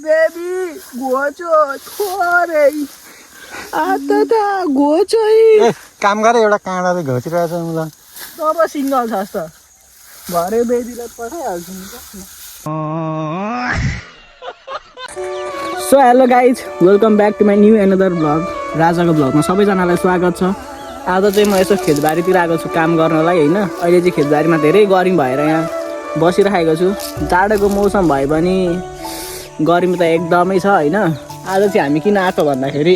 Baby गोचो थोरै आता त गोचै काम गरे एउटा काँडाले घोचिरहेछ मलाई तब सिङ्गल छ त भरे बेबीलाई पठाइहाल्छु नि so hello guys welcome back to my new another vlog राजाको भ्लगमा सबैजनालाई स्वागत छ। आज चाहिँ म यसो खेतबारीतिर आएको छु काम गर्नलाई होइन। अहिले चाहिँ खेतबारीमा धेरै गर्मी भएर यहाँ बसिरहेको छु। जाडोको मौसम भए पनि गर्मी त एकदमै छ होइन। आज चाहिँ हामी किन आएको भन्दाखेरि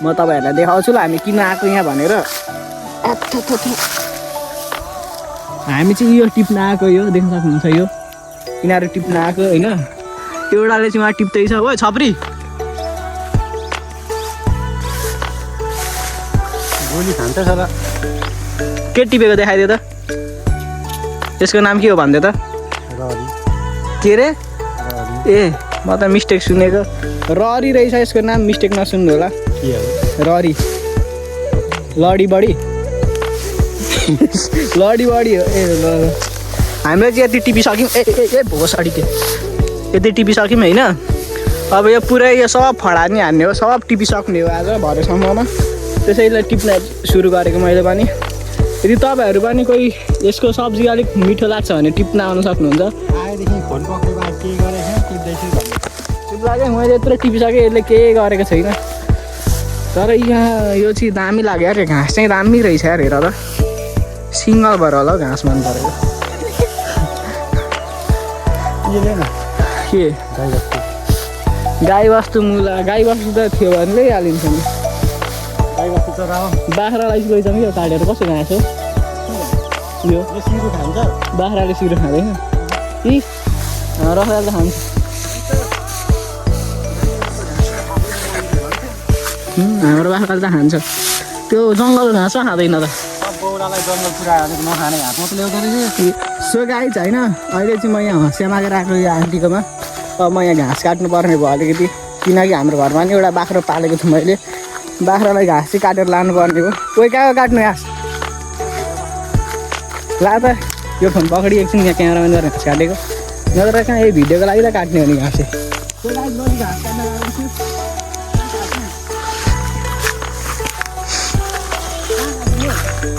म तपाईँहरूलाई देखाउँछु ल हामी किन आएको यहाँ भनेर। हामी चाहिँ यो टिप्न आएको, यो देख्न सक्नुहुन्छ, यो यिनीहरू टिप्न आएको होइन। एउटाले चाहिँ उहाँ टिप्दैछ। ओ छपरी गोली खान्छ सर के टिपेको देखाइदियो त। यसको नाम के हो भनिदियो त। के रे ए म त मिस्टेक सुनेको। ररी रहेछ यसको नाम, मिस्टेक नसुन्नु होला। ररी लडी बडी लडी बडी हो। ए ल हामीले चाहिँ यति टिपिसक्यौँ। ए भोस अडिके यति टिपिसक्यौँ होइन। अब यो पुरै यो सब फडानी हान्ने हो, सब टिपिसक्ने हो आज भरेसम्ममा। त्यसैले टिप्न सुरु गरेको मैले पनि। यदि तपाईँहरू पनि कोही यसको सब्जी अलिक मिठो लाग्छ भने टिप्न आउनु सक्नुहुन्छ। आएदेखि फोन पक्रेर के गरेको टिप्दैछु टिप्दा मैले यत्रो टिपिसकेँ, यसले केही गरेको छैन। तर यहाँ यो चाहिँ दामी लाग्यो अरे, घाँस चाहिँ दामी रहेछ यार। हेर त सिङ्गल भएर होला हौ घाँस मन परेको। के गाईबस्तु मुला, गाईबस्तु त थियो भने ल्याइहालिन्छ नि। गाईबस्तु त बाख्रालाई लैजाउँ कि यो काटेर। कसो घाँस हो यो? सिरो खान्छ। बाख्राले सिरो खाँदैन कि रखलाई त खान्छ। हाम्रो बाख्राले त खान्छ। त्यो जङ्गल घाँस खाँदैन त। बौरालाई जङ्गल पुरा नखाने घाँस मात्रै ल्याउँदो रहेछ। सो गाई छ होइन। अहिले चाहिँ म यहाँ हँसिया मागेर आएको यो आन्टीकोमा। अब म यहाँ घाँस काट्नु पर्ने भयो अलिकति, किनकि हाम्रो घरमा नि एउटा बाख्रा पालेको छु मैले। बाख्रालाई घाँस चाहिँ काटेर लानुपर्ने हो। कोही कहाँ काट्नु घाँस ला त। यो फोन पक्री एकछिन यहाँ क्यामेराम्यान गरेर घाँस काटेको, नत्र कहाँ यही भिडियोको लागि त काट्ने हो नि घाँस।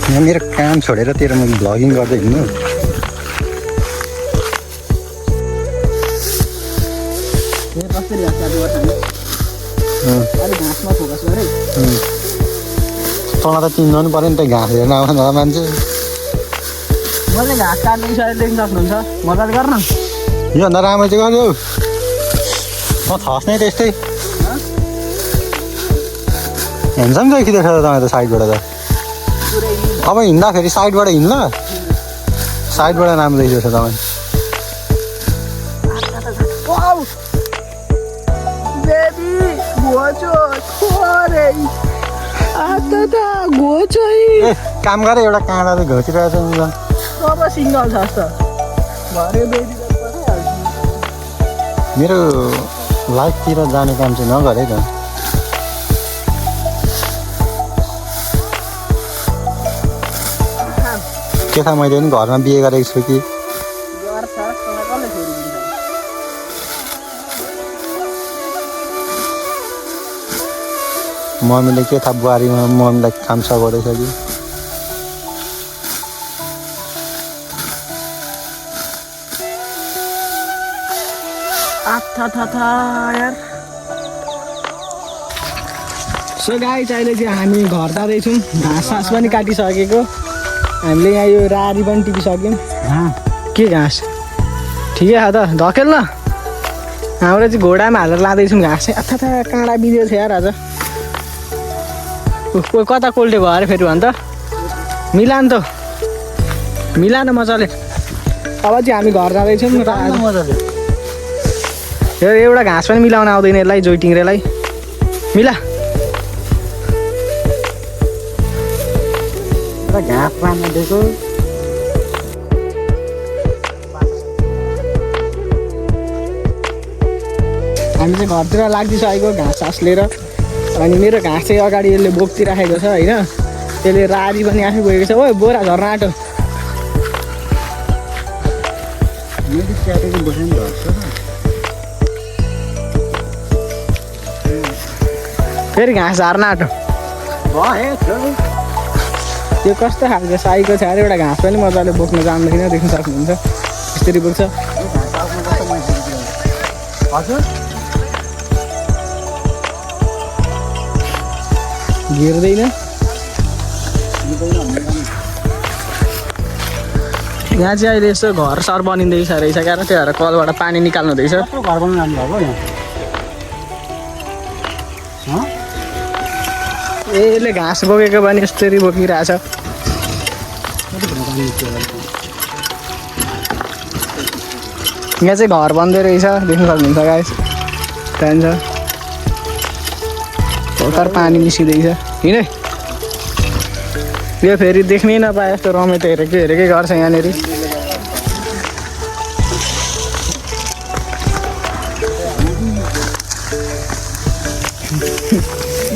यहाँ मेरो काम छोडेर तेरो म भ्लगिङ गर्दै हिँड्नु। कसरी घाँस काट्नुपर्छ अलिक घाँसमा फोकस गरे। तँलाई त चिन्नु पऱ्यो नि त, घाँस हेर्न आउँछ न मान्छे। म चाहिँ घाँस काट्ने विषय देख्न सक्नुहुन्छ, मजाले गर्न। योभन्दा राम्रो चाहिँ गर्यो म थस्ने त्यस्तै हेर्छ नि देखिँदैछ त तपाईँ त साइडबाट त। अब हिँड्दाखेरि साइडबाट हिँड्ल, साइडबाट राम्रो देखिँदैछ तपाईँ। बेबी गोचो थोरै आता त गोचै काम गरे एउटा काँडाले घोचिरहेछ मलाई तब सिङ्गल छ त भरे बेबीलाई पठाइहाल्छु। मेरो लाइफतिर जाने काम चाहिँ नगरे त। के थाहा, मैले पनि घरमा बिहे गरेको छु कि। मम्मीले के थाहा बुहारीमा मम्मीलाई काम सघाउँदैछ कि। यार सो गाई अहिले चाहिँ हामी घर जाँदैछौँ। घाँस सास पनि काटिसकेको हामीले। यहाँ यो रारी पनि टिपिसक्यौँ। के घाँस ठिकै छ त धकेल न। हाम्रो चाहिँ घोडामा हालेर लाँदैछौँ घाँस चाहिँ। अथा काँडा बिदियो छ यार आज। कोही कता कोल्टे भयो अरे फेरि भन् त। मिला न त, मिला न मजाले। अब चाहिँ हामी घर जाँदैछौँ मजाले। एउटा घाँस पनि मिलाउन आउँदैन यसलाई, जोइटिङ्रेलाई। मिला घाँस बाँध्न दिएको। हामी चाहिँ घरतिर लाग्दिसकेको घाँस सास लिएर। अनि मेरो घाँस चाहिँ अगाडि यसले बोक्तिराखेको छ होइन। त्यसले रारी पनि आफै गएको छ। ओ बोरा झर्न आँटो। फेरि घाँस झार्न आँटो त्यो कस्तो खालको साईको छ अरे एउटा घाँस पनि मजाले बोक्न जान्दैन देख्न सक्नुहुन्छ यसरी बोक्छ हजुर घेर्दैन यहाँ चाहिँ अहिले यसो घर सर बनिँदैछ रहेछ क्या त्यही भएर कलबाट पानी निकाल्नु हुँदैछ घर बनाउनु राम्रो अब यहाँ ए यसले घाँस बोकेको पनि यस्तरी बोकिरहेछ यहाँ चाहिँ घर बन्दै रहेछ देख्न सक्नुहुन्छ गाइस जान्छ भर्खर पानी निस्किँदैछ हिँडे यो फेरि देख्नै नपाए जस्तो रमेत हेरेकै गर्छ यहाँनिर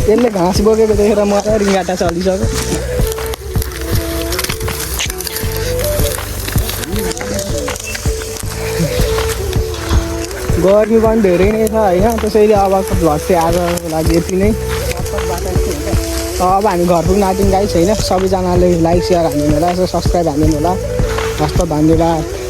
यसले घाँस बोकेको देखेर म त रिङ्गाटा चलिसक्यो गर्मी पनि धेरै नै छ होइन त्यसैले अबको भ्लग चाहिँ आजको लागि यति नै अब हामी घर पुग्न आँट्यौँ गाइस होइन सबैजनाले लाइक सेयर हान्दिनु होला सब्सक्राइब हान्दिनु होला हस्त धन्यवाद